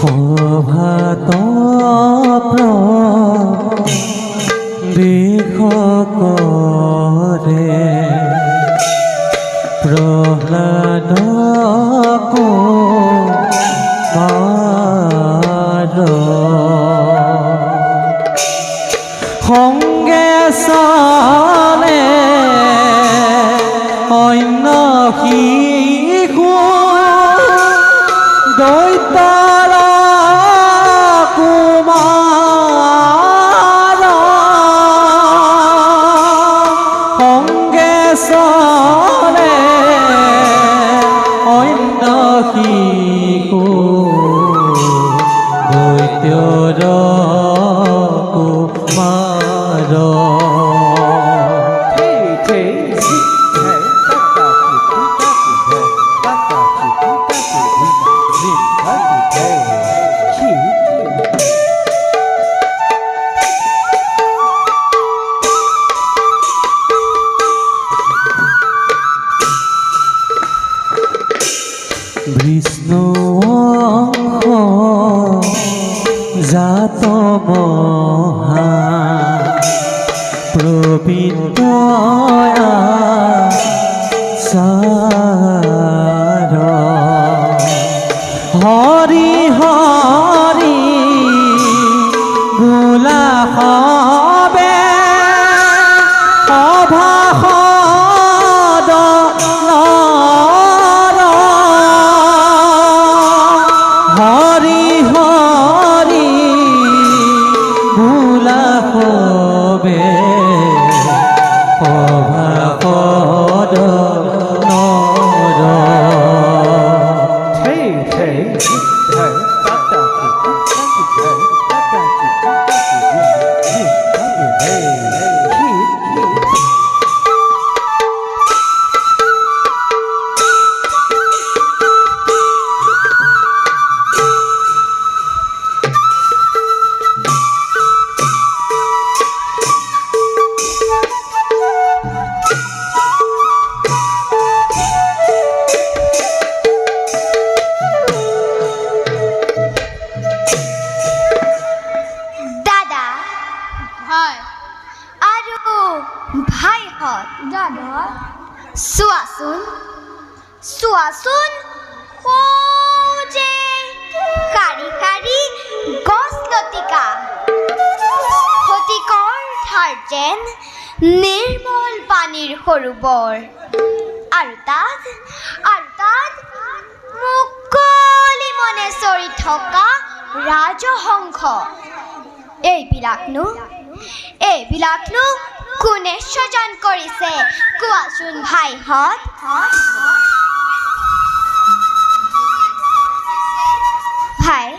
সভাত দেশ কৰে প্ৰহ্লাদকো মাৰ সংগে চলে অন্য শিশু দৈতাৰ কুমাৰ সংগে চলে অন্য শিশু দৈত্যৰ কুমাৰ বিষ্ণু জাত মহা প্ৰবীণ সাৰ হৰি হৰি গোলা হবে অভাসদ হৰি হৰি ভোলা হবে অভাসদ চোৱাচোন শাৰী শাৰী গছ লতিকা শতিকৰ ধাৰ যেন নিৰ্মল পানীৰ সৰোবৰ আৰু তাত মুকলি মনে চৰি থকা ৰাজহংস এইবিলাকনো কোনে সৃজন কৰিছে কোৱাচোন ভাইহঁত ভাই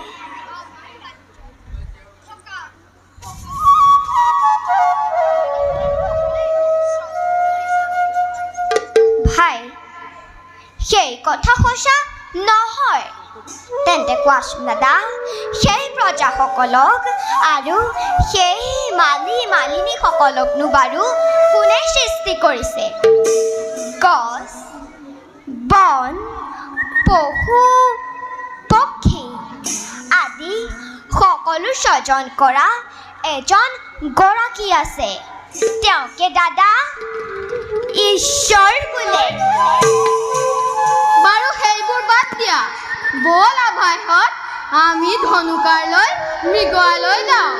সেই কথা সঁচা নহয় তেন্তে কোৱাচোন দাদা সেই প্ৰজাসকলক আৰু সেই মালিনীসকলকনো বাৰু কোনে সৃষ্টি কৰিছে গছ বন পশু পক্ষী আদি সকলো সৃজন কৰা এজন গৰাকী আছে তেওঁকে দাদা ঈশ্বৰ বোলে বাৰু সেইবোৰ বাদ দিয়া ব'লা ভাইহঁত আমি ধনুকাৰলৈ মৃগয়ালৈ যাওঁ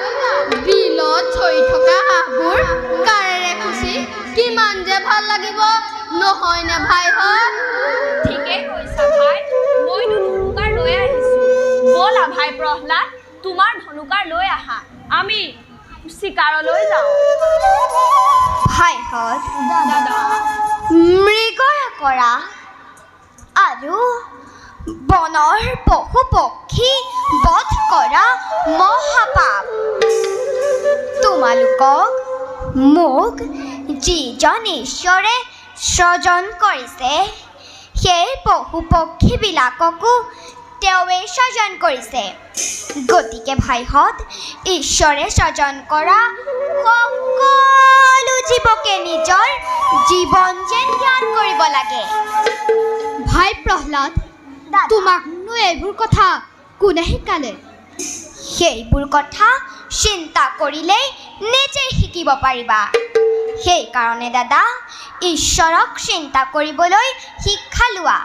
বিলত চৰি থকা হাঁহবোৰ কাৰেৰে খুচি কিমান যে ভাল লাগিব নহয়নে ভাইহঁত ঠিকেই কৈছা ভাই মইতো ধনুকাৰ লৈ আহিছোঁ ব'লা ভাই প্ৰহ্লাদ তোমাৰ ধনুকাৰ লৈ আহা আমি চিকাৰলৈ যাওঁ ভাইহঁত মৃগয়া কৰা আৰু বনৰ পশু পক্ষী বধ কৰা মহাপাপ তোমালোকক মোক যিজন ঈশ্বৰে সৃজন কৰিছে সেই পশু পক্ষীবিলাককো তেওঁৱে সৃজন কৰিছে গতিকে ভাইহঁত ঈশ্বৰে সৃজন কৰা সকলো জীৱকে নিজৰ জীৱন যেন জ্ঞান কৰিব লাগে ভাই প্ৰহ্লাদ তোমাকনো এইবোৰ কথা কোনে শিকালে? সেইবোৰ কথা চিন্তা কৰিলেই নিজেই শিকিব পাৰিবা। সেইকাৰণে দাদা, ঈশ্বৰক চিন্তা কৰিবলৈ শিক্ষা লোৱা,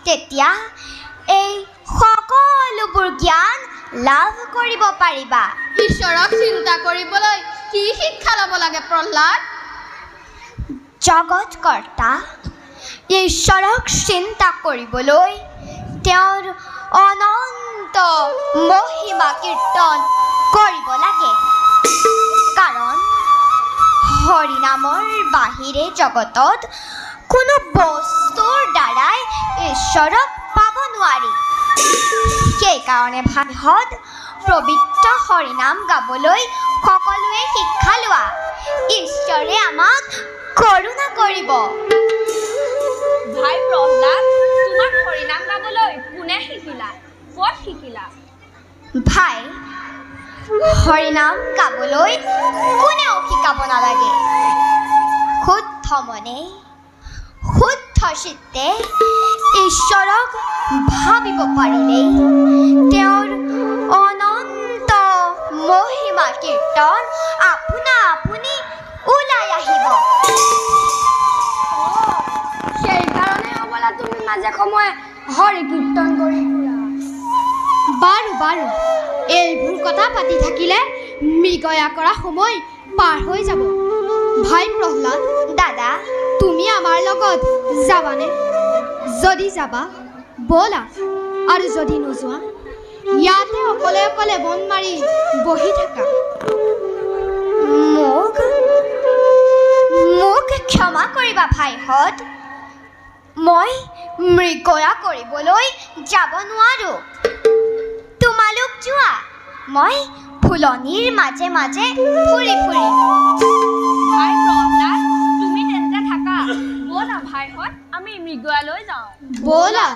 তেতিয়া এই সকলোবোৰ জ্ঞান লাভ কৰিব পাৰিবা। ঈশ্বৰক চিন্তা কৰিবলৈ কি শিক্ষা ল'ব লাগে প্ৰহ্লাদ? জগতকৰ্তা ঈশ্বৰক চিন্তা কৰিবলৈ তেওঁৰ অনন্ত মহিমা কীৰ্তন কৰিব লাগে। কাৰণ হৰিনামৰ বাহিৰে জগতত কোনো বস্তুৰ দ্বাৰাই ঈশ্বৰক পাব নোৱাৰি। সেইকাৰণে ভাইহঁত, পবিত্ৰ হৰিনাম গাবলৈ সকলোৱে শিক্ষা লোৱা। ঈশ্বৰে আমাক কৰোণা কৰিব। ভাই প্ৰহ্লাদ, তোমাক হৰিনাম গাবলৈ কোনে শিকিলা? ক'ত শিকিলা? ভাই, হৰিনাম গাবলৈ কোনেও শিকাব নালাগে। শুদ্ধ মনে, শুদ্ধ চিত্তে ঈশ্বৰক ভাবিব পাৰিলেই তেওঁৰ অনন্ত মহিমা কীৰ্তন আপোনা আপুনি ওলাই আহিব। সেইকাৰণে হ'বলা তুমি মাজে সময়ে হৰি কীৰ্তন কৰি ফুৰা। বাৰু বাৰু, এইবোৰ কথা পাতি থাকিলে মৃগয়া কৰা সময় পাৰ হৈ যাব। ভাই প্ৰহ্লাদ, দাদা, তুমি আমাৰ লগত যাবানে? যদি যাবা ব'লা, আৰু যদি নোযোৱা ইয়াতে অকলে অকলে বন মাৰি বহি থাকা। মোক ক্ষমা কৰিবা ভাইহঁত, মই মৃগয়া কৰিবলৈ যাব নোৱাৰো। তোমালোক যোৱা, মই ফুলনিৰ মাজে মাজে ফুৰি ফুৰিম। ভাই প্ৰহ্লাদ, তুমি তেন্তে থাকা। ব'লা ভাইহঁত, আমি মৃগয়ালৈ যাওঁ। ব'লা।